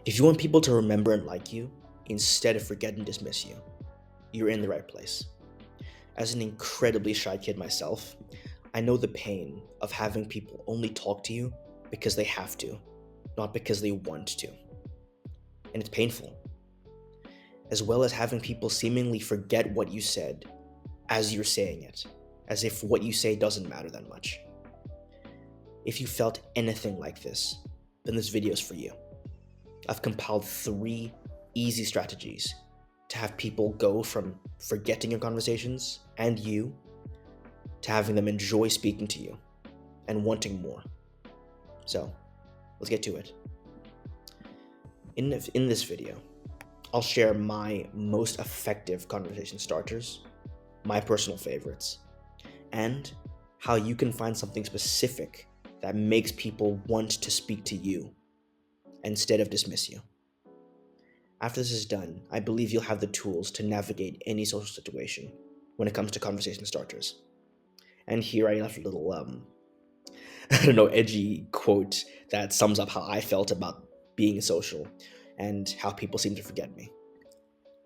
If you want people to remember and like you, instead of forget and dismiss you, you're in the right place. As an incredibly shy kid myself, I know the pain of having people only talk to you because they have to, not because they want to. And it's painful. As well as having people seemingly forget what you said as you're saying it, as if what you say doesn't matter that much. If you felt anything like this, then this video is for you. I've compiled 3 easy strategies to have people go from forgetting your conversations and you to having them enjoy speaking to you and wanting more. So, let's get to it. In this video, I'll share my most effective conversation starters, my personal favorites, and how you can find something specific that makes people want to speak to you instead of dismiss you. After this is done, I believe you'll have the tools to navigate any social situation when it comes to conversation starters. And here I left a little, edgy quote that sums up how I felt about being social and how people seem to forget me.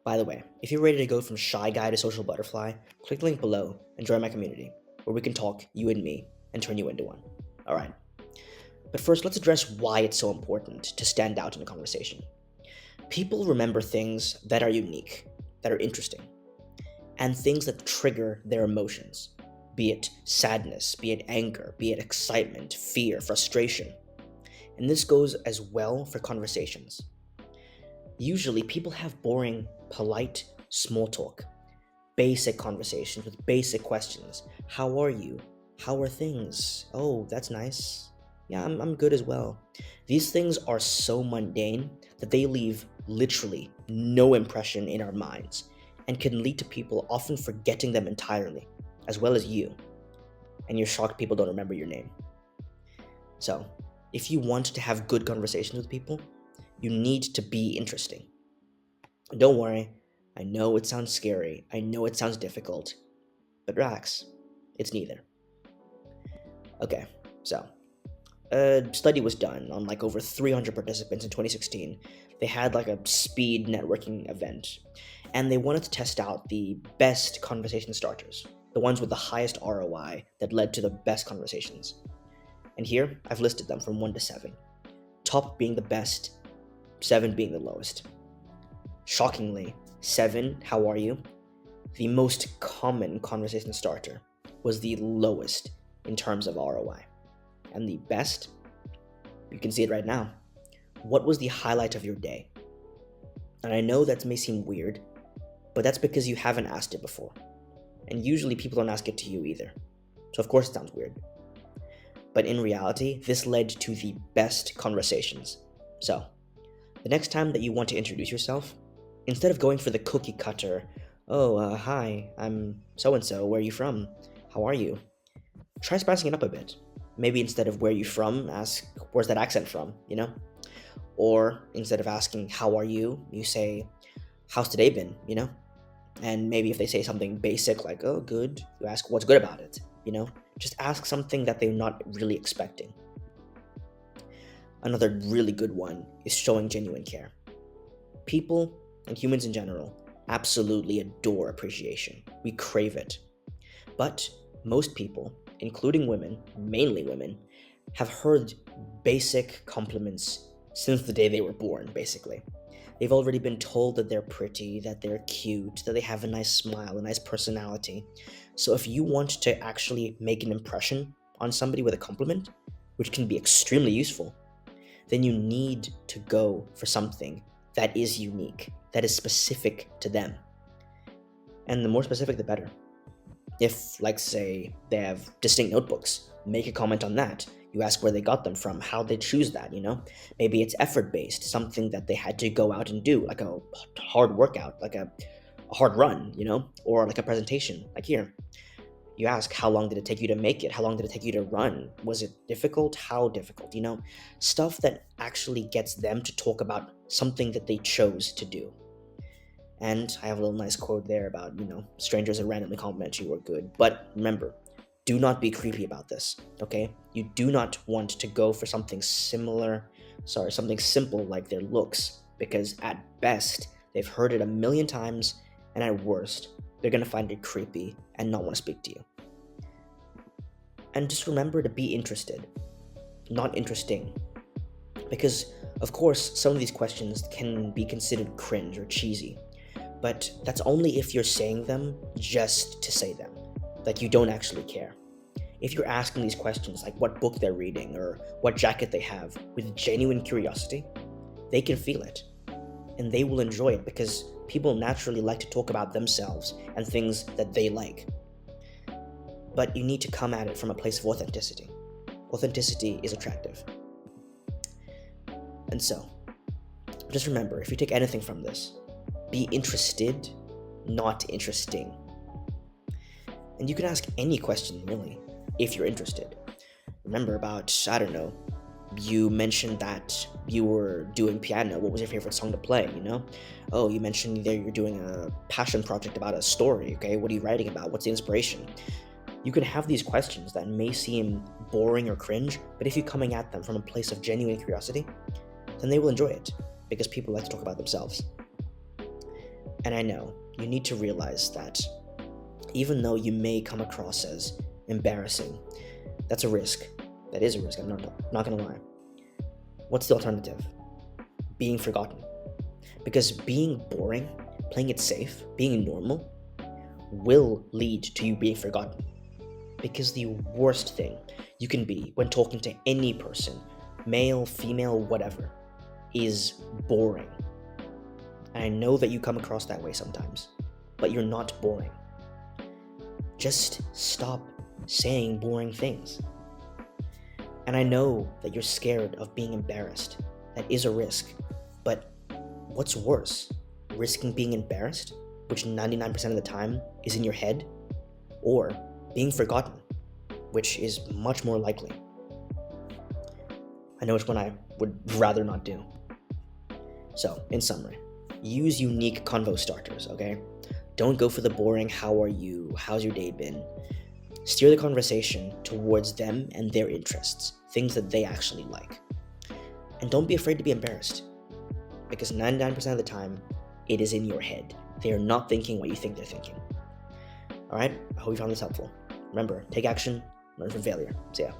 By the way, if you're ready to go from shy guy to social butterfly, click the link below and join my community, where we can talk, you and me, and turn you into one. Alright. But first, let's address why it's so important to stand out in a conversation. People remember things that are unique, that are interesting, and things that trigger their emotions, be it sadness, be it anger, be it excitement, fear, frustration. And this goes as well for conversations. Usually, people have boring, polite small talk, basic conversations with basic questions. How are you? How are things? Oh, that's nice. Yeah, I'm good as well. These things are so mundane that they leave literally no impression in our minds and can lead to people often forgetting them entirely, as well as you. And you're shocked people don't remember your name. So, if you want to have good conversations with people, you need to be interesting. Don't worry, I know it sounds scary, I know it sounds difficult, but relax, it's neither. Okay, so a study was done on over 300 participants in 2016. They had a speed networking event, and they wanted to test out the best conversation starters, the ones with the highest ROI that led to the best conversations. And here, I've listed them from 1 to 7. Top being the best, 7 being the lowest. Shockingly, 7, how are you? The most common conversation starter was the lowest in terms of ROI. And the best, you can see it right now. What was the highlight of your day? And I know that may seem weird, but that's because you haven't asked it before. And usually people don't ask it to you either. So of course it sounds weird. But in reality, this led to the best conversations. So, the next time that you want to introduce yourself, instead of going for the cookie cutter, hi, I'm so-and-so, where are you from? How are you? Try spicing it up a bit. Maybe instead of where are you from, ask, where's that accent from, Or instead of asking, how are you, you say, how's today been, And maybe if they say something basic like, oh, good, you ask, what's good about it, Just ask something that they're not really expecting. Another really good one is showing genuine care. People, and humans in general, absolutely adore appreciation. We crave it. But most people, including women, mainly women, have heard basic compliments since the day they were born, basically. They've already been told that they're pretty, that they're cute, that they have a nice smile, a nice personality. So if you want to actually make an impression on somebody with a compliment, which can be extremely useful, then you need to go for something that is unique, that is specific to them. And the more specific, the better. If, say, they have distinct notebooks, make a comment on that. You ask where they got them from, how they choose that, Maybe it's effort-based, something that they had to go out and do, like a hard workout, like a hard run, Or like a presentation, like here. You ask, how long did it take you to make it? How long did it take you to run? Was it difficult? How difficult? Stuff that actually gets them to talk about something that they chose to do. And I have a little nice quote there about, strangers that randomly compliment you are good. But remember, do not be creepy about this, okay? You do not want to go for something similar something simple like their looks, because at best, they've heard it a million times, and at worst, they're gonna find it creepy and not want to speak to you. And just remember to be interested, not interesting. Because, of course, some of these questions can be considered cringe or cheesy, but that's only if you're saying them just to say them, like you don't actually care. If you're asking these questions, like what book they're reading or what jacket they have, with genuine curiosity, they can feel it. And they will enjoy it, because people naturally like to talk about themselves and things that they like. But you need to come at it from a place of authenticity. Authenticity is attractive. And so, just remember, if you take anything from this, be interested, not interesting. And you can ask any question, really, if you're interested. Remember about, I don't know, you mentioned that you were doing piano. What was your favorite song to play, Oh, you mentioned that you're doing a passion project about a story, okay? What are you writing about? What's the inspiration? You can have these questions that may seem boring or cringe, but if you're coming at them from a place of genuine curiosity, then they will enjoy it, because people like to talk about themselves. And I know, you need to realize that even though you may come across as embarrassing, that's a risk. That is a risk, I'm not gonna lie. What's the alternative? Being forgotten. Because being boring, playing it safe, being normal, will lead to you being forgotten. Because the worst thing you can be when talking to any person, male, female, whatever, is boring. And I know that you come across that way sometimes, but you're not boring. Just stop saying boring things. And I know that you're scared of being embarrassed. That is a risk. But what's worse? Risking being embarrassed, which 99% of the time is in your head, or being forgotten, which is much more likely. I know which one I would rather not do. So, in summary, use unique convo starters, okay? Don't go for the boring, how are you, how's your day been? Steer the conversation towards them and their interests, things that they actually like. And don't be afraid to be embarrassed, because 99% of the time, it is in your head. They are not thinking what you think they're thinking. Alright, I hope you found this helpful. Remember, take action, learn from failure. See ya.